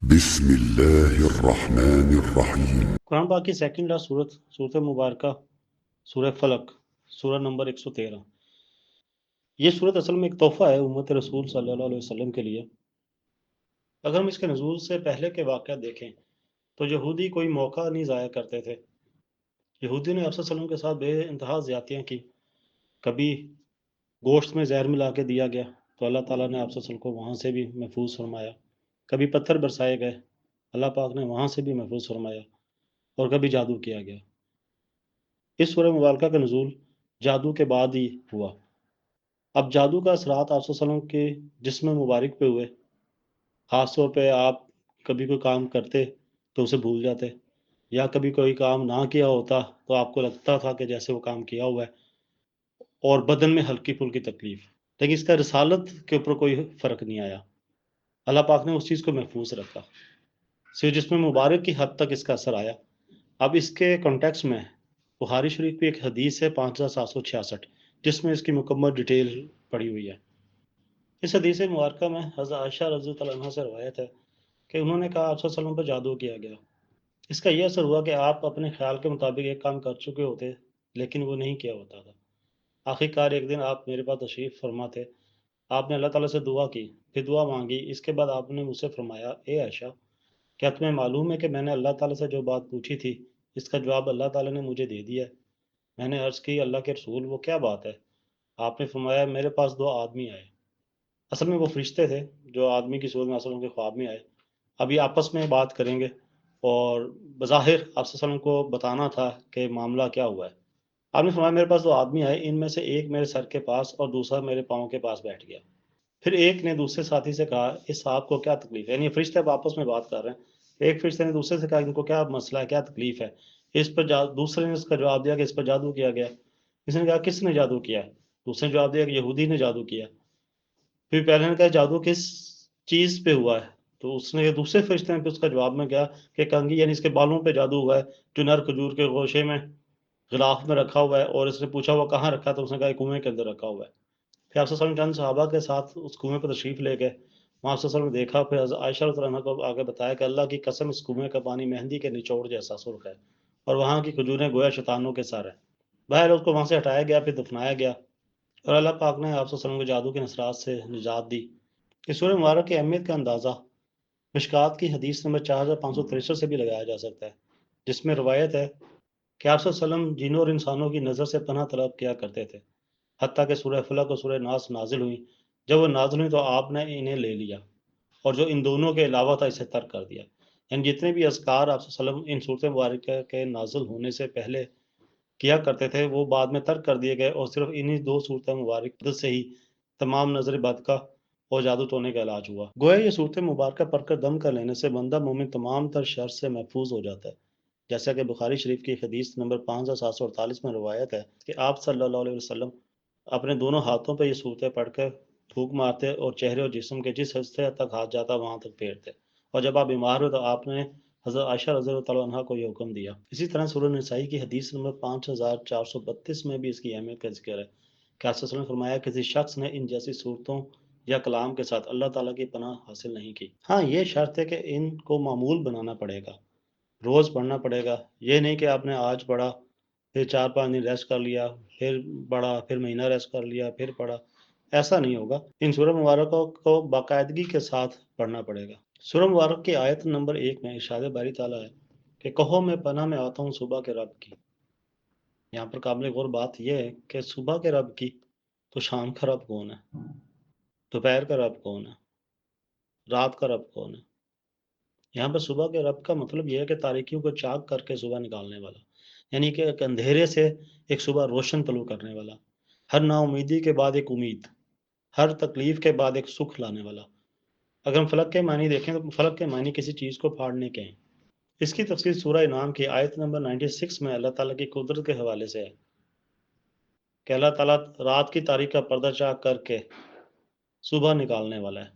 بسم اللہ الرحمن الرحیم۔ قرآن پاک کی سیکنڈ لاسٹ صورت مبارکہ سورہ فلق، سورہ نمبر 113۔ یہ صورت اصل میں ایک تحفہ ہے امت رسول صلی اللہ علیہ وسلم کے لیے۔ اگر ہم اس کے نزول سے پہلے کے واقعات دیکھیں تو یہودی کوئی موقع نہیں ضائع کرتے تھے۔ یہودی نے آپ صلی اللہ علیہ وسلم کے ساتھ بے انتہا زیادتیاں کی۔ کبھی گوشت میں زہر ملا کے دیا گیا تو اللہ تعالیٰ نے آپ صلی اللہ علیہ وسلم کو وہاں سے بھی محفوظ فرمایا۔ کبھی پتھر برسائے گئے، اللہ پاک نے وہاں سے بھی محفوظ فرمایا، اور کبھی جادو کیا گیا۔ اس سورہ مبارکہ کا نزول جادو کے بعد ہی ہوا۔ اب جادو کا اثرات آپ صلی اللہ علیہ وسلم کے جسم مبارک پہ ہوئے۔ خاص طور پہ آپ کبھی کوئی کام کرتے تو اسے بھول جاتے، یا کبھی کوئی کام نہ کیا ہوتا تو آپ کو لگتا تھا کہ جیسے وہ کام کیا ہوا ہے، اور بدن میں ہلکی پھلکی تکلیف، لیکن اس کا رسالت کے اوپر کوئی فرق نہیں آیا۔ اللہ پاک نے اس چیز کو محفوظ رکھا، صرف جسم مبارک کی حد تک اس کا اثر آیا۔ اب اس کے کانٹیکس میں بخاری شریف کی ایک حدیث ہے 5766، جس میں اس کی مکمل ڈیٹیل پڑی ہوئی ہے۔ اس حدیث مبارکہ میں حضرت عائشہ رضی اللہ عنہا سے روایت ہے کہ انہوں نے کہا آپ صلی اللہ علیہ وسلم پر جادو کیا گیا۔ اس کا یہ اثر ہوا کہ آپ اپنے خیال کے مطابق ایک کام کر چکے ہوتے، لیکن وہ نہیں کیا ہوتا تھا۔ آخر کار ایک دن آپ میرے پاس تشریف فرما تھے، آپ نے اللہ تعالیٰ سے دعا کی، پھر دعا مانگی۔ اس کے بعد آپ نے مجھ سے فرمایا، اے عائشہ، کیا تمہیں معلوم ہے کہ میں نے اللہ تعالیٰ سے جو بات پوچھی تھی اس کا جواب اللہ تعالیٰ نے مجھے دے دیا ہے؟ میں نے عرض کی، اللہ کے رسول وہ کیا بات ہے؟ آپ نے فرمایا، میرے پاس دو آدمی آئے۔ اصل میں وہ فرشتے تھے جو آدمی کی صورت میں اصل ان کے خواب میں آئے۔ اب یہ آپس میں بات کریں گے، اور بظاہر آپ صلی اللہ علیہ وسلم کو بتانا تھا کہ معاملہ کیا ہوا ہے۔ آپ نے فرمایا، میرے پاس دو آدمی آئے، ان میں سے ایک میرے سر کے پاس اور دوسرا میرے پاؤں کے پاس بیٹھ گیا۔ پھر ایک نے دوسرے ساتھی سے کہا، اس صاحب کو کیا تکلیف ہے؟ یعنی فرشتے اب آپس میں بات کر رہے ہیں۔ ایک فرشتے نے دوسرے سے کہا، ان کو کیا مسئلہ ہے، کیا تکلیف ہے؟ اس پر دوسرے نے اس کا جواب دیا کہ اس پر جادو کیا گیا۔ اس نے کہا، کس نے جادو کیا ہے؟ دوسرے نے جواب دیا کہ یہودی نے جادو کیا۔ پھر پہلے نے کہا، جادو کس چیز پہ ہوا ہے؟ تو اس نے دوسرے فرشتے نے پھر اس کا جواب میں کہا کہ کنگھی، یعنی اس کے بالوں پہ جادو ہوا ہے، جو نر کھجور کے گوشے میں غلاف میں رکھا ہوا ہے۔ اور اس نے پوچھا وہ کہاں رکھا؟ تو اس نے کہا کنویں کے اندر رکھا ہوا ہے۔ پھر آپ صلی اللہ علیہ وسلم چند صحابہ کے ساتھ اس کنویں پر تشریف لے گئے، وہاں صلی اللہ علیہ وسلم نے دیکھا، پھر حضرت عائشہ رضی اللہ عنہا کو آگے بتایا کہ اللہ کی قسم اس کنویں کا پانی مہندی کے نچوڑ جیسا سرخ ہے، اور وہاں کی کھجوریں گویا شیطانوں کے سر ہیں۔ بہرحال اس کو وہاں سے ہٹایا گیا، پھر دفنایا گیا، اور اللہ پاک نے آپ صلی اللہ علیہ وسلم کو جادو کے نصرات سے نجات دی۔ اس سورہ مبارک کی اہمیت کا اندازہ مشکات کی حدیث نمبر 4563 سے بھی لگایا جا سکتا ہے، جس میں روایت ہے کہ آپ صلی اللہ علیہ وسلم جنوں اور انسانوں کی نظر سے پناہ طلب کیا کرتے تھے، حتیٰ کہ سورہ فلق اور سورہ ناس نازل ہوئیں۔ جب وہ نازل ہوئیں تو آپ نے انہیں لے لیا، اور جو ان دونوں کے علاوہ تھا اسے ترک کر دیا۔ یعنی جتنے بھی اذکار آپ صلی اللہ علیہ وسلم ان صورت مبارکہ کے نازل ہونے سے پہلے کیا کرتے تھے وہ بعد میں ترک کر دیے گئے، اور صرف انہی دو صورت مبارک سے ہی تمام نظر بد کا اور جادو ٹونے کا علاج ہوا۔ گویا یہ صورت مبارکہ پڑھ کر دم کر لینے سے بندہ مومن تمام تر شر سے محفوظ ہو جاتا ہے، جیسا کہ بخاری شریف کی حدیث نمبر 5748 میں روایت ہے کہ آپ صلی اللہ علیہ وسلم اپنے دونوں ہاتھوں پہ یہ صورتیں پڑھ کر پھونک مارتے، اور چہرے اور جسم کے جس حصے تک ہاتھ جاتا وہاں تک پھیرتے، اور جب آپ بیمار ہوئے تو آپ نے حضرت عائشہ رضی اللہ عنہا کو یہ حکم دیا۔ اسی طرح سورہ نسائی کی حدیث نمبر 5432 میں بھی اس کی اہمیت کا ذکر ہے کہ آپ صلی اللہ علیہ وسلم نے فرمایا، کسی شخص نے ان جیسی صورتوں یا کلام کے ساتھ اللہ تعالیٰ کی پناہ حاصل نہیں کی۔ ہاں، یہ شرط ہے کہ ان کو معمول بنانا پڑے گا، روز پڑھنا پڑے گا۔ یہ نہیں کہ آپ نے آج پڑھا، پھر 4-5 دن ریسٹ کر لیا، پھر پڑھا، پھر مہینہ ریسٹ کر لیا، پھر پڑھا۔ ایسا نہیں ہوگا۔ ان سورہ مبارکوں کو باقاعدگی کے ساتھ پڑھنا پڑے گا۔ سورہ مبارک کی آیت نمبر 1 میں ارشاد باری تعالیٰ ہے کہ کہو میں پناہ میں آتا ہوں صبح کے رب کی۔ یہاں پر قابل غور بات یہ ہے کہ صبح کے رب کی، تو شام کا رب کون ہے؟ دوپہر کا رب کون ہے؟ رات کا رب کون ہے؟ یہاں پر صبح کے رب کا مطلب یہ ہے کہ تاریکیوں کو چاک کر کے صبح نکالنے والا، یعنی کہ ایک اندھیرے سے ایک صبح روشن طلوع کرنے والا، ہر نا امیدی کے بعد ایک امید، ہر تکلیف کے بعد ایک سکھ لانے والا۔ اگر ہم فلک کے معنی دیکھیں تو فلک کے معنی کسی چیز کو پھاڑنے کے ہیں۔ اس کی تفصیل سورہ انعام کی آیت نمبر 96 میں اللہ تعالیٰ کی قدرت کے حوالے سے ہے کہ اللہ تعالیٰ رات کی تاریک کا پردہ چاک کر کے صبح نکالنے والا ہے۔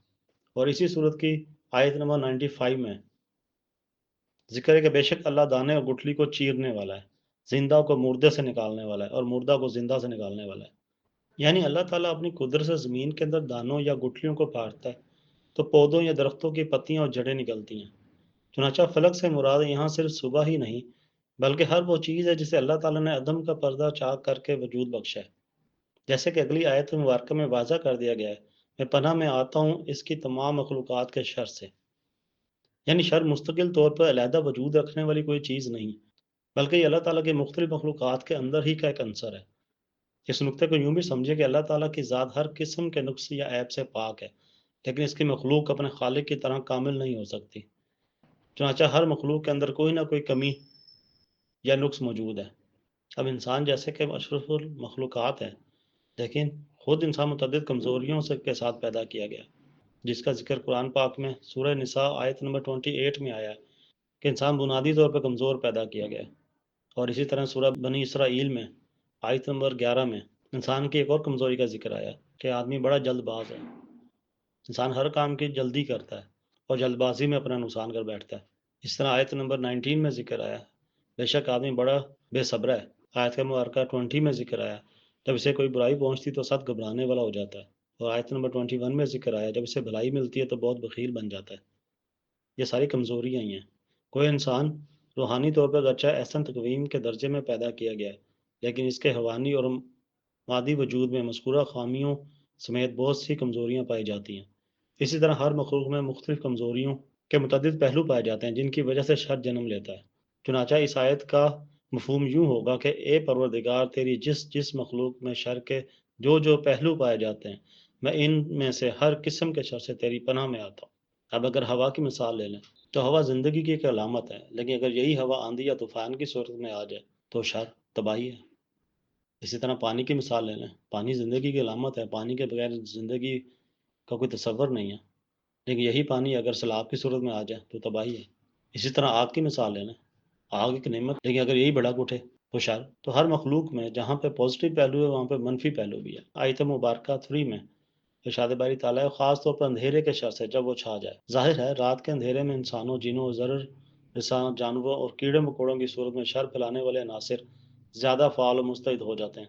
اور اسی صورت کی آیت نمبر 95 میں ذکر ہے کہ بے شک اللہ دانے اور گٹھلی کو چیرنے والا ہے، زندہ کو مردے سے نکالنے والا ہے، اور مردہ کو زندہ سے نکالنے والا ہے۔ یعنی اللہ تعالیٰ اپنی قدرت سے زمین کے اندر دانوں یا گٹھلیوں کو پھاڑتا ہے، تو پودوں یا درختوں کی پتیاں اور جڑیں نکلتی ہیں۔ چنانچہ فلک سے مراد یہاں صرف صبح ہی نہیں بلکہ ہر وہ چیز ہے جسے اللہ تعالیٰ نے عدم کا پردہ چاک کر کے وجود بخشا ہے۔ جیسے کہ اگلی آیت مبارکہ میں واضح کر دیا گیا ہے، میں پناہ میں آتا ہوں اس کی تمام مخلوقات کے شر سے۔ یعنی شر مستقل طور پر علیحدہ وجود رکھنے والی کوئی چیز نہیں، بلکہ یہ اللہ تعالیٰ کی مختلف مخلوقات کے اندر ہی کا ایک عنصر ہے۔ اس نقطے کو یوں بھی سمجھے کہ اللہ تعالیٰ کی ذات ہر قسم کے نقص یا عیب سے پاک ہے، لیکن اس کی مخلوق اپنے خالق کی طرح کامل نہیں ہو سکتی۔ چنانچہ ہر مخلوق کے اندر کوئی نہ کوئی کمی یا نقص موجود ہے۔ اب انسان جیسے کہ اشرف المخلوقات ہے، لیکن خود انسان متعدد کمزوریوں کے ساتھ پیدا کیا گیا، جس کا ذکر قرآن پاک میں سورہ نساء آیت نمبر 28 میں آیا ہے کہ انسان بنیادی طور پر کمزور پیدا کیا گیا ہے۔ اور اسی طرح سورہ بنی اسرائیل میں آیت نمبر 11 میں انسان کی ایک اور کمزوری کا ذکر آیا کہ آدمی بڑا جلد باز ہے۔ انسان ہر کام کی جلدی کرتا ہے اور جلد بازی میں اپنا نقصان کر بیٹھتا ہے۔ اس طرح آیت نمبر 19 میں ذکر آیا بے شک آدمی بڑا بے صبر ہے۔ آیت کا مبارکہ 20 میں ذکر آیا جب اسے کوئی برائی پہنچتی تو سخت گھبرانے والا ہو جاتا ہے۔ اور آیت نمبر 21 میں ذکر آیا جب اسے بھلائی ملتی ہے تو بہت بخیل بن جاتا ہے۔ یہ ساری کمزوریاں ہی ہیں۔ کوئی انسان روحانی طور پر اگرچہ احسن تقویم کے درجے میں پیدا کیا گیا ہے، لیکن اس کے حیوانی اور مادی وجود میں مذکورہ خامیوں سمیت بہت سی کمزوریاں پائی جاتی ہیں۔ اسی طرح ہر مخلوق میں مختلف کمزوریوں کے متعدد پہلو پائے جاتے ہیں جن کی وجہ سے شر جنم لیتا ہے۔ چنانچہ اس آیت کا مفہوم یوں ہوگا کہ اے پروردگار، تیری جس مخلوق میں شر کے جو پہلو پائے جاتے ہیں، میں ان میں سے ہر قسم کے شر سے تیری پناہ میں آتا ہوں۔ اب اگر ہوا کی مثال لے لیں تو ہوا زندگی کی ایک علامت ہے، لیکن اگر یہی ہوا آندھی یا طوفان کی صورت میں آ جائے تو شر تباہی ہے۔ اسی طرح پانی کی مثال لے لیں، پانی زندگی کی علامت ہے، پانی کے بغیر زندگی کا کوئی تصور نہیں ہے، لیکن یہی پانی اگر سیلاب کی صورت میں آ جائے تو تباہی ہے۔ اسی طرح آگ کی مثال لے لیں، آگ ایک نعمت، لیکن اگر یہی بھڑک اٹھے تو شر۔ تو ہر مخلوق میں جہاں پہ پازیٹیو پہلو ہے وہاں پہ منفی پہلو بھی ہے۔ آیت مبارکہ 3 میں ارشاد باری تعالیٰ خاص طور پر اندھیرے کے شر سے جب وہ چھا جائے۔ ظاہر ہے رات کے اندھیرے میں انسانوں، جنوں، ضرر رساں جانوروں اور کیڑے مکوڑوں کی صورت میں شر پھیلانے والے عناصر زیادہ فعال و مستعد ہو جاتے ہیں۔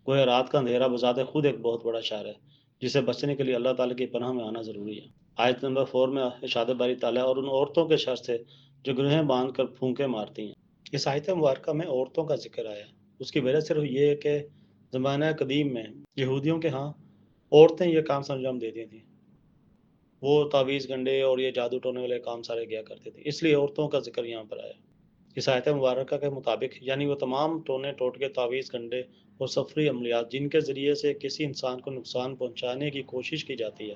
گویا رات کا اندھیرا بذات خود ایک بہت بڑا شر ہے جسے بچنے کے لیے اللہ تعالیٰ کی پناہ میں آنا ضروری ہے۔ آیت نمبر 4 میں ارشاد باری تعالیٰ اور ان عورتوں کے شر سے جو گروہیں باندھ کر پھونکے مارتی ہیں۔ اس آیت مبارکہ میں عورتوں کا ذکر آیا، اس کی وجہ صرف یہ ہے کہ زمانہ قدیم میں یہودیوں کے ہاں عورتیں یہ کام انجام دیتی تھیں، وہ تعویذ گنڈے اور یہ جادو ٹونے والے کام سارے کیا کرتے تھے، اس لیے عورتوں کا ذکر یہاں پر آیا۔ اس آیت مبارکہ کے مطابق یعنی وہ تمام ٹونے ٹوٹکے، تعویذ گنڈے اور سفری عملیات جن کے ذریعے سے کسی انسان کو نقصان پہنچانے کی کوشش کی جاتی ہے۔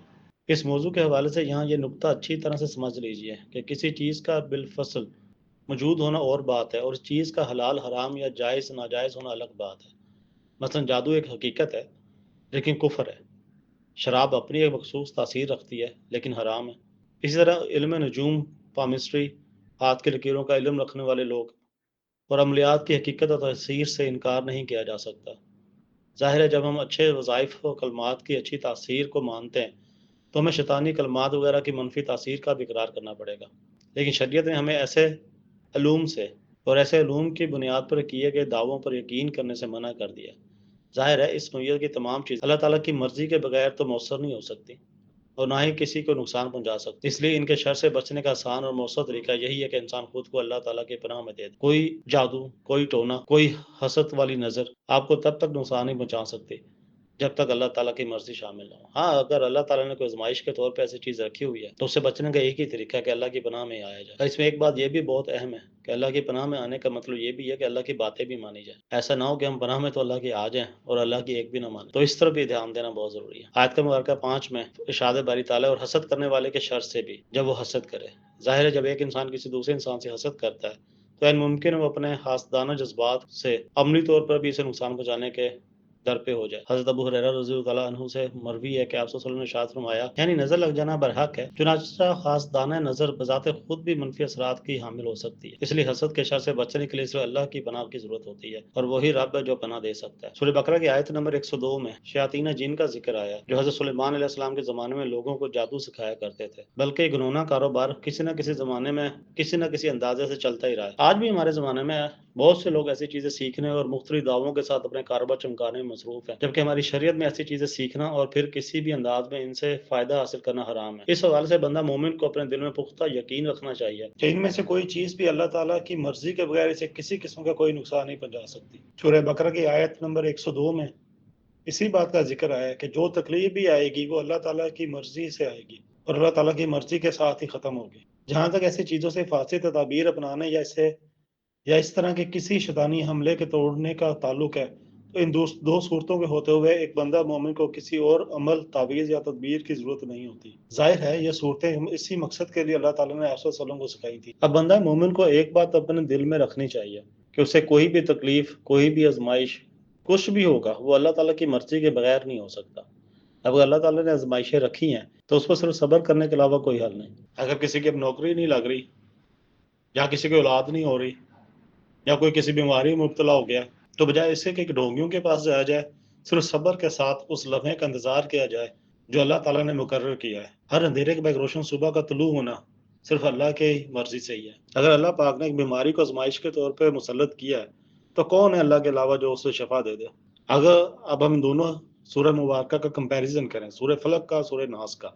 اس موضوع کے حوالے سے یہاں یہ نقطہ اچھی طرح سے سمجھ لیجئے کہ کسی چیز کا بالفصل موجود ہونا اور بات ہے اور اس چیز کا حلال حرام یا جائز ناجائز ہونا الگ بات ہے۔ مثلا جادو ایک حقیقت ہے لیکن کفر ہے، شراب اپنی ایک مخصوص تاثیر رکھتی ہے لیکن حرام ہے۔ اسی طرح علم نجوم، پامسٹری، ہاتھ کی لکیروں کا علم رکھنے والے لوگ اور عملیات کی حقیقت اور تاثیر سے انکار نہیں کیا جا سکتا۔ ظاہر ہے جب ہم اچھے وظائف و کلمات کی اچھی تاثیر کو مانتے ہیں تو ہمیں شیطانی کلمات وغیرہ کی منفی تاثیر کا بھی اقرار کرنا پڑے گا، لیکن شریعت نے ہمیں ایسے علوم سے اور ایسے علوم کی بنیاد پر کیے گئے دعووں پر یقین کرنے سے منع کر دیا۔ ظاہر ہے اس نوعیت کی تمام چیزیں اللہ تعالیٰ کی مرضی کے بغیر تو مؤثر نہیں ہو سکتی اور نہ ہی کسی کو نقصان پہنچا سکتی، اس لیے ان کے شر سے بچنے کا آسان اور مؤثر طریقہ یہی ہے کہ انسان خود کو اللہ تعالیٰ کی پناہ میں دے دے۔ کوئی جادو، کوئی ٹونا، کوئی حسد والی نظر آپ کو تب تک نقصان نہیں پہنچا سکتی جب تک اللہ تعالیٰ کی مرضی شامل نہ ہو۔ ہاں اگر اللہ تعالیٰ نے کوئی آزمائش کے طور پہ ایسی چیز رکھی ہوئی ہے تو اس سے بچنے کا ایک ہی طریقہ ہے کہ اللہ کی پناہ میں آیا جائے۔ اس میں ایک بات یہ بھی بہت اہم ہے کہ اللہ کی پناہ میں آنے کا مطلب یہ بھی ہے کہ اللہ کی باتیں بھی مانی جائیں۔ ایسا نہ ہو کہ ہم پناہ میں تو اللہ کی آ جائیں اور اللہ کی ایک بھی نہ مانیں، تو اس طرف بھی دھیان دینا بہت ضروری ہے۔ آیت مبارکہ 5 میں ارشاد باری تعالیٰ اور حسد کرنے والے کے شر سے بھی جب وہ حسد کرے۔ ظاہر ہے جب ایک انسان کسی دوسرے انسان سے حسد کرتا ہے تو این ممکن ہے وہ اپنے حاسدانہ جذبات سے عملی طور پر بھی اسے نقصان پہنچانے کے در پہ ہو جائے۔ حضرت ابو ہریرہ رضی اللہ تعالیٰ عنہ سے مروی ہے کہ آپ صلی اللہ علیہ وسلم نے ارشاد فرمایا یعنی نظر لگ جانا برحق ہے، چنانچہ حاسدانہ نظر بذات خود بھی منفی اثرات کی حامل ہو سکتی ہے، اس لیے حسد کے شر سے بچنے کے لیے صرف اللہ کی پناہ کی ضرورت ہوتی ہے اور وہی رب ہے جو پناہ دے سکتا ہے۔ سورہ بقرہ کی آیت نمبر 102 میں شیاطین جن کا ذکر آیا جو حضرت سلیمان علیہ السلام کے زمانے میں لوگوں کو جادو سکھایا کرتے تھے، بلکہ یہ گنونا کاروبار کسی نہ کسی زمانے میں کسی نہ کسی اندازے سے چلتا ہی رہا ہے۔ آج بھی ہمارے زمانے میں بہت سے لوگ ایسی چیزیں سیکھنے اور مختلف دعووں کے ساتھ اپنے کاروبار چمکانے میں مصروف ہیں، جبکہ ہماری شریعت میں ایسی چیزیں سیکھنا اور پھر کسی بھی انداز میں ان سے فائدہ حاصل کرنا حرام ہے۔ اس حوالے سے بندہ مومن کو اپنے دل میں پختہ یقین رکھنا چاہیے کہ ان میں سے کوئی چیز بھی اللہ تعالیٰ کی مرضی کے بغیر اسے کسی قسم کا کوئی نقصان نہیں پہنچا سکتی۔ سورہ بقرہ کی آیت نمبر 102 میں اسی بات کا ذکر آیا کہ جو تکلیف بھی آئے گی وہ اللہ تعالیٰ کی مرضی سے آئے گی اور اللہ تعالیٰ کی مرضی کے ساتھ ہی ختم ہوگی۔ جہاں تک ایسی چیزوں سے فاسد تدابیر اپنانے یا اس طرح کے کسی شیطانی حملے کے توڑنے کا تعلق ہے تو ان دو صورتوں کے ہوتے ہوئے ایک بندہ مومن کو کسی اور عمل، تعویذ یا تدبیر کی ضرورت نہیں ہوتی۔ ظاہر ہے یہ صورتیں اسی مقصد کے لیے اللہ تعالیٰ نے آپ صلی اللہ علیہ وسلم کو سکھائی تھی۔ اب بندہ مومن کو ایک بات اپنے دل میں رکھنی چاہیے کہ اسے کوئی بھی تکلیف، کوئی بھی آزمائش، کچھ بھی ہوگا وہ اللہ تعالیٰ کی مرضی کے بغیر نہیں ہو سکتا۔ اگر اللہ تعالیٰ نے آزمائشیں رکھی ہیں تو اس پر صرف صبر کرنے کے علاوہ کوئی حل نہیں۔ اگر کسی کی اب نوکری نہیں لگ رہی، یا کسی کی اولاد نہیں ہو رہی، یا کوئی کسی بیماری میں مبتلا ہو گیا، تو بجائے اس سے کہ ڈھونگیوں کے پاس جایا جائے، صرف صبر کے ساتھ اس لمحے کا انتظار کیا جائے جو اللہ تعالیٰ نے مقرر کیا ہے۔ ہر اندھیرے کے بعد ایک روشن صبح کا طلوع ہونا صرف اللہ کی مرضی سے ہی ہے۔ اگر اللہ پاک نے ایک بیماری کو آزمائش کے طور پہ مسلط کیا ہے تو کون ہے اللہ کے علاوہ جو اسے شفا دے دے؟ اگر اب ہم دونوں سورہ مبارکہ کا کمپیریزن کریں، سورہ فلق کا، سورہ ناس کا،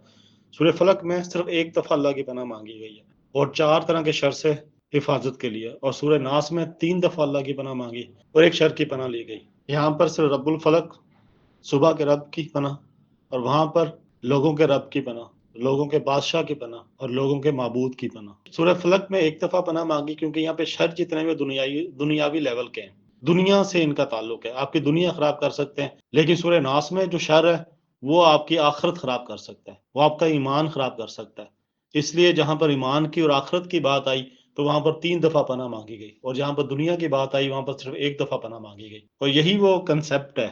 سورہ فلق میں صرف ایک دفعہ اللہ کی پناہ مانگی گئی ہے اور 4 طرح کے شر سے حفاظت کے لیے، اور سورہ ناس میں 3 دفعہ اللہ کی پناہ مانگی اور ایک شر کی پناہ لی گئی۔ یہاں پر صرف رب الفلق، صبح کے رب کی پناہ، اور وہاں پر لوگوں کے رب کی پناہ، لوگوں کے بادشاہ کی پناہ اور لوگوں کے معبود کی پناہ۔ سورہ فلق میں ایک دفعہ پناہ مانگی کیونکہ یہاں پہ شر جتنے بھی دنیاوی لیول کے ہیں، دنیا سے ان کا تعلق ہے، آپ کی دنیا خراب کر سکتے ہیں، لیکن سورہ ناس میں جو شر ہے وہ آپ کی آخرت خراب کر سکتا ہے، وہ آپ کا ایمان خراب کر سکتا ہے۔ اس لیے جہاں پر ایمان کی اور آخرت کی بات آئی تو وہاں پر 3 دفعہ پناہ مانگی گئی، اور جہاں پر دنیا کی بات آئی وہاں پر صرف ایک دفعہ پناہ مانگی گئی۔ اور یہی وہ کنسیپٹ ہے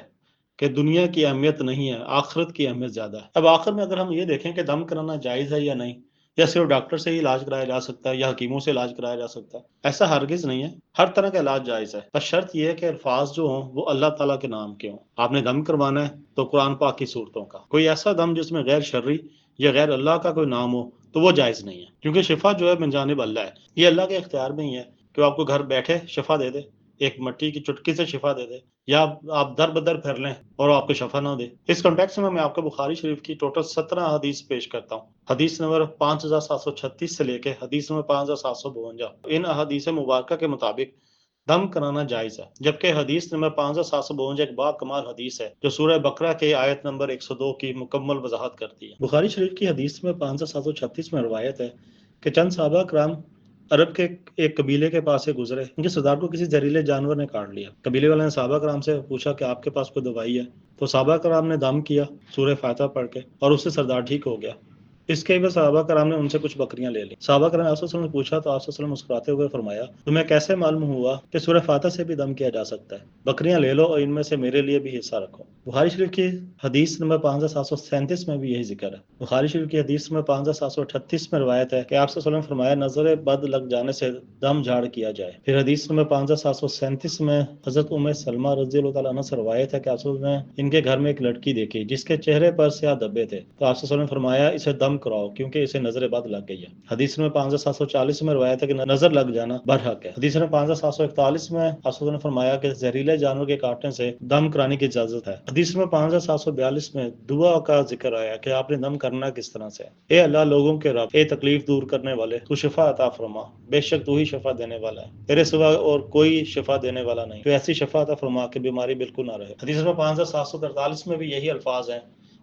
کہ دنیا کی اہمیت نہیں ہے، آخرت کی اہمیت زیادہ ہے۔ اب آخر میں اگر ہم یہ دیکھیں کہ دم کرانا جائز ہے یا نہیں، یا صرف ڈاکٹر سے ہی علاج کرایا جا سکتا ہے یا حکیموں سے علاج کرایا جا سکتا ہے، ایسا ہرگز نہیں ہے۔ ہر طرح کا علاج جائز ہے، بس شرط یہ ہے کہ الفاظ جو ہوں وہ اللہ تعالیٰ کے نام کے ہوں۔ آپ نے دم کروانا ہے تو قرآن پاک کی صورتوں کا، کوئی ایسا دم جس میں غیر شرعی یا غیر اللہ کا کوئی نام ہو تو وہ جائز نہیں ہے، کیونکہ شفا جو ہے من جانب اللہ ہے، یہ اللہ کے اختیار میں ہی ہے کہ وہ آپ کو گھر بیٹھے شفا دے دے، ایک مٹی کی چٹکی سے شفا دے دے، یا آپ در بدر پھر لیں اور آپ کو شفا نہ دے۔ اس کنٹیکس میں آپ کو بخاری شریف کی ٹوٹل 17 حدیث پیش کرتا ہوں، حدیث نمبر 5736 سے لے کے حدیث نمبر 5752۔ ان احادیث مبارکہ کے مطابق دم کرانا جائز ہے، جبکہ حدیث نمبر 5752 ایک با کمال حدیث ہے جو سورہ بقرہ کے آیت نمبر 102 کی مکمل وضاحت کرتی ہے۔ بخاری شریف کی حدیث میں 5736 میں روایت ہے کہ چند صحابہ کرام عرب کے ایک قبیلے کے پاس سے گزرے، ان کے سردار کو کسی زہریلے جانور نے کاٹ لیا۔ قبیلے والے نے صحابہ کرام سے پوچھا کہ آپ کے پاس کوئی دوائی ہے؟ تو صحابہ کرام نے دم کیا سورہ فاتحہ پڑھ کے، اور اس سے سردار ٹھیک ہو گیا۔ اس کے بعد صحابہ کرام نے ان سے کچھ بکریاں لے لی۔ صحابہ کرام نے آپ صلی اللہ علیہ وسلم نے پوچھا تو آپ صلی اللہ علیہ وسلم مسکراتے ہوئے فرمایا، تمہیں کیسے معلوم ہوا کہ سورہ فاتحہ سے بھی دم کیا جا سکتا ہے؟ بکریاں لے لو اور ان میں سے میرے لیے بھی حصہ رکھو۔ بخاری شریف کی حدیث نمبر 5737 میں بھی یہی ذکر ہے۔ بخاری شریف کی حدیث نمبر 5738 میں روایت ہے کہ آپ صلی اللہ علیہ وسلم نے فرمایا نظر بد لگ جانے سے دم جھاڑ کیا جائے۔ پھر حدیث نمبر 5737 میں حضرت ام سلمہ رضی اللہ تعالیٰ عنہ سے روایت ہے کہ آپ صلی اللہ علیہ وسلم نے ان کے گھر میں ایک لڑکی دیکھی جس کے چہرے پر سیاہ دبے تھے، تو آپ صلی اللہ علیہ وسلم نے فرمایا اسے دم کراؤ کیونکہ اسے نظر بد لگ گئی ہے۔ حدیث میں 5740 میں روایت ہے کہ نظر لگ جانا برحق ہے۔ حدیث میں 5741 میں آپ صلی اللہ علیہ وسلم نے فرمایا کہ زہریلے جانور کے کاٹنے سے دم کرانے کی اجازت ہے۔ حدیث میں 5742 میں دعا کا ذکر آیا کہ آپ نے دم کرنا کس طرح سے ہے۔ اے اللہ لوگوں کے رب، اے تکلیف دور کرنے والے، تو شفا عطا فرما، بے شک تو ہی شفا دینے والا ہے، تیرے سوا اور کوئی شفا دینے والا نہیں، تو ایسی شفا عطا فرما کہ بیماری بالکل نہ رہے۔ حدیث میں 5743 میں بھی یہی الفاظ ہیں،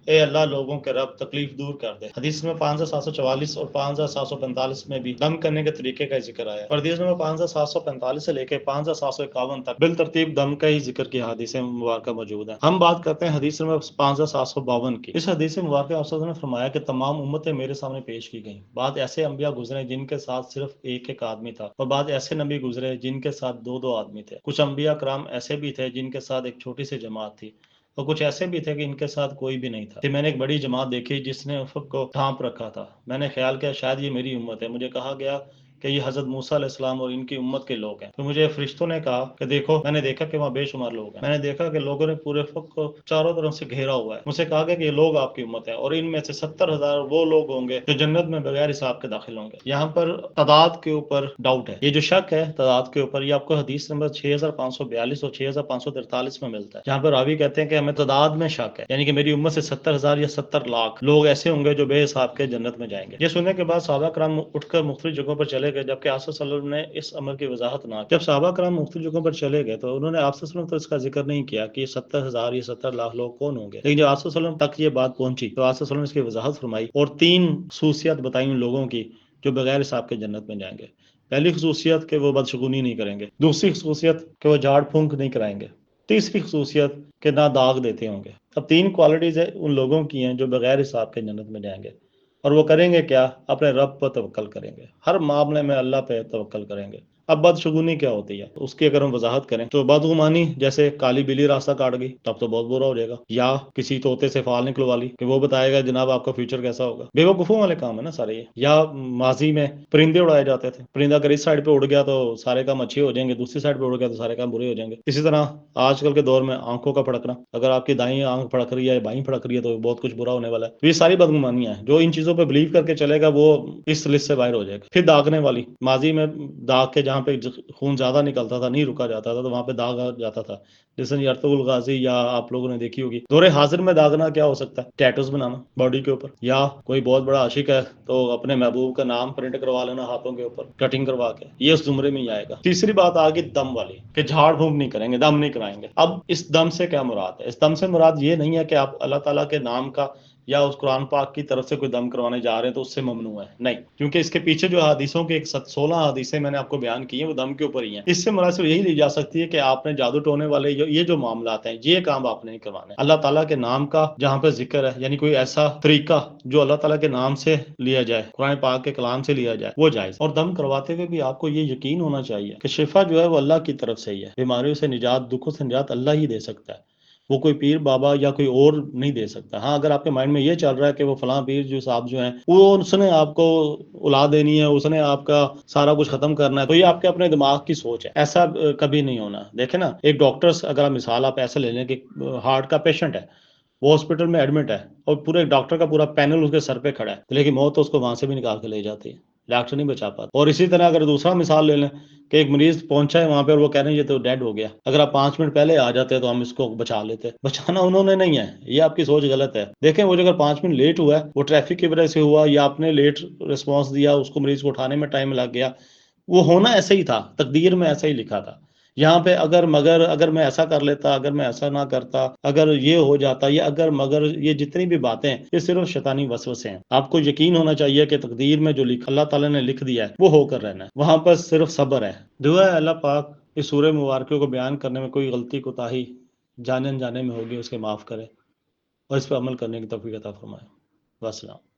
اے اللہ لوگوں کے رب تکلیف دور کر دے۔ حدیث میں 5744 اور 5745 میں بھی دم کرنے کے طریقے کا ذکر آیا ہے، اور حدیث میں 5745 سے لے کے 5751 تک بالترتیب دم کا ہی ذکر کی حدیث مبارکہ موجود ہیں۔ ہم بات کرتے ہیں حدیث نمبر 5752 کی۔ اس حدیث مبارکہ آپ صلی اللہ علیہ وسلم نے فرمایا کہ تمام امتیں میرے سامنے پیش کی گئیں، بعد ایسے انبیاء گزرے جن کے ساتھ صرف ایک ایک آدمی تھا، اور بعد ایسے نبی گزرے جن کے ساتھ دو دو آدمی تھے۔ کچھ انبیاء کرام ایسے بھی تھے جن کے ساتھ ایک چھوٹی سی جماعت تھی، اور کچھ ایسے بھی تھے کہ ان کے ساتھ کوئی بھی نہیں تھا۔ پھر میں نے ایک بڑی جماعت دیکھی جس نے افق کو ڈھانپ رکھا تھا، میں نے خیال کیا شاید یہ میری امت ہے، مجھے کہا گیا کہ یہ حضرت موسیٰ علیہ السلام اور ان کی امت کے لوگ ہیں. تو مجھے فرشتوں نے کہا کہ دیکھو، میں نے دیکھا کہ وہاں بے شمار لوگ ہیں. میں نے دیکھا کہ لوگوں نے پورے فلک کو چاروں طرف سے گھیرا ہوا ہے. مجھ سے کہا گیا کہ یہ لوگ آپ کی امت ہے، اور ان میں سے 70,000 وہ لوگ ہوں گے جو جنت میں بغیر حساب کے داخل ہوں گے. یہاں پر تعداد کے اوپر ڈاؤٹ ہے. یہ جو شک ہے تعداد کے اوپر، یہ آپ کو حدیث نمبر 6542 اور 6543 میں ملتا ہے، جہاں پر راوی کہتے ہیں کہ ہمیں تعداد میں شک ہے، یعنی کہ میری امت سے 70,000 یا 70 لاکھ لوگ ایسے ہوں گے جو بے حساب کے جنت میں جائیں گے. یہ سننے کے بعد صحابہ کرام اٹھ کر مختلف جگہوں پر چلے گئے، جبکہ آپ صلی اللہ علیہ وسلم نے اس امر کی وضاحت نہ کی. جب صحابہ کرام مختلف جگہوں پر چلے گئے تو انہوں نے آپ صلی اللہ علیہ وسلم تو اس کا ذکر نہیں کیا کہ یہ 70,000 یا 70 لاکھ لوگ کون ہوں گے. لیکن جب آپ صلی اللہ علیہ وسلم تک یہ بات پہنچی تو آپ صلی اللہ علیہ وسلم نے اس کی وضاحت فرمائی اور 3 خصوصیات بتائی ان لوگوں کی جو بغیر حساب کے جنت میں جائیں گے. پہلی خصوصیت کہ وہ بدشگونی نہیں کریں گے، دوسری خصوصیت کہ وہ جھاڑ پھونک نہیں کرائیں گے، تیسری خصوصیت کہ نہ داغ دیتے ہوں گے. اب 3 کوالٹیز ان لوگوں کی ہیں جو بغیر حساب کے جنت میں جائیں گے. اور وہ کریں گے کیا؟ اپنے رب پر توکل کریں گے، ہر معاملے میں اللہ پہ توکل کریں گے. اب بدشگونی کیا ہوتی ہے اس کی اگر ہم وضاحت کریں تو بدگمانی، جیسے کالی بلی راستہ کاٹ گئی تب تو بہت برا ہو جائے گا، یا کسی طوطے سے فال نکلوا لی کہ وہ بتائے گا جناب آپ کا فیوچر کیسا ہوگا. بے وقوفوں والے کام ہے نا سارے یہ. یا ماضی میں پرندے اڑائے جاتے تھے، پرندہ اگر اس سائڈ پہ اڑ گیا تو سارے کام اچھے ہو جائیں گے، دوسری سائڈ پہ اڑ گیا تو سارے کام برے ہو جائیں گے. اسی طرح آج کل کے دور میں آنکھوں کا پھڑکنا، اگر آپ کی دائیں آنکھ پھڑک رہی ہے، بائیں پھڑک رہی ہے تو بہت کچھ برا ہونے والا ہے. تو یہ ساری بدگمانیاں ہیں. جو ان چیزوں پہ بلیو کر کے چلے گا وہ اس لسٹ سے باہر ہو جائے گا. پھر داغنے والی، ماضی میں داغ کے جہاں پہ خون زیادہ نکلتا تھا، نہیں رکا جاتا تھا، تو وہاں پہ داغ آ جاتا تھا. جیسے ارطغرل غازی، یا آپ لوگوں نے دیکھی ہوگی دور حاضر میں داغنا کیا ہو سکتا ہے؟ ٹیٹوز بنانا باڈی کے اوپر، یا کوئی بہت بڑا عاشق ہے تو اپنے محبوب کا نام پرنٹ کروا لینا ہاتھوں کے اوپر کٹنگ کروا کے، یہ اس زمرے میں ہی آئے گا. تیسری بات آ گئی دم والی، کہ جھاڑ پھونک نہیں کریں گے، دم نہیں کرائیں گے. اب اس دم سے کیا مراد ہے؟ اس دم سے مراد یہ نہیں ہے کہ آپ اللہ تعالیٰ کے نام کا یا اس قرآن پاک کی طرف سے کوئی دم کروانے جا رہے ہیں تو اس سے ممنوع ہے، نہیں. کیونکہ اس کے پیچھے جو حدیثوں کے 16 حدیثیں میں نے آپ کو بیان کی ہیں وہ دم کے اوپر ہی ہیں. اس سے مراد صرف یہی لی جا سکتی ہے کہ آپ نے جادو ٹونے والے یہ جو معاملات ہیں یہ کام آپ نے نہیں کروانے. اللہ تعالیٰ کے نام کا جہاں پہ ذکر ہے، یعنی کوئی ایسا طریقہ جو اللہ تعالیٰ کے نام سے لیا جائے، قرآن پاک کے کلام سے لیا جائے، وہ جائز. اور دم کرواتے ہوئے بھی آپ کو یہ یقین ہونا چاہیے کہ شفا جو ہے وہ اللہ کی طرف سے ہی ہے. بیماریوں سے نجات، دکھوں سے نجات اللہ ہی دے سکتا ہے، وہ کوئی پیر بابا یا کوئی اور نہیں دے سکتا. ہاں اگر آپ کے مائنڈ میں یہ چل رہا ہے کہ وہ فلاں پیر جو صاحب جو ہیں وہ اس نے آپ کو اولاد دینی ہے، اس نے آپ کا سارا کچھ ختم کرنا ہے، تو یہ آپ کے اپنے دماغ کی سوچ ہے. ایسا کبھی نہیں ہونا. دیکھیں نا، ایک ڈاکٹرس، اگر آپ مثال آپ ایسے لے لیں کہ ہارٹ کا پیشنٹ ہے، وہ ہاسپٹل میں ایڈمٹ ہے اور پورے ڈاکٹر کا پورا پینل اس کے سر پہ کھڑا ہے، لیکن موت تو اس کو وہاں سے بھی نکال کے لے جاتی ہے، ڈاکٹر نہیں بچا پاتا. اور اسی طرح اگر دوسرا مثال لے لیں کہ ایک مریض پہنچا ہے وہاں پہ اور وہ کہہ رہے ہیں یہ تو ڈیڈ ہو گیا، اگر آپ 5 منٹ پہلے آ جاتے تو ہم اس کو بچا لیتے. بچانا انہوں نے نہیں ہے، یہ آپ کی سوچ غلط ہے. دیکھیں وہ جو اگر 5 منٹ لیٹ ہوا ہے وہ ٹریفک کی وجہ سے ہوا، یا آپ نے لیٹ رسپانس دیا، اس کو مریض کو اٹھانے میں ٹائم لگ گیا، وہ ہونا ایسے ہی تھا، تقدیر میں ایسا ہی لکھا تھا. یہاں پہ اگر مگر، اگر میں ایسا کر لیتا، اگر میں ایسا نہ کرتا، اگر یہ ہو جاتا، یہ اگر مگر، یہ جتنی بھی باتیں ہیں یہ صرف شیطانی وسوسے ہیں. آپ کو یقین ہونا چاہیے کہ تقدیر میں جو اللہ تعالیٰ نے لکھ دیا ہے وہ ہو کر رہنا ہے، وہاں پر صرف صبر ہے. دعا ہے اللہ پاک اس سورہ مبارکہ کو بیان کرنے میں کوئی غلطی کوتاہی جانے انجانے میں ہوگی اس کے معاف کرے، اور اس پہ عمل کرنے کی توفیق عطا فرمائے. والسلام.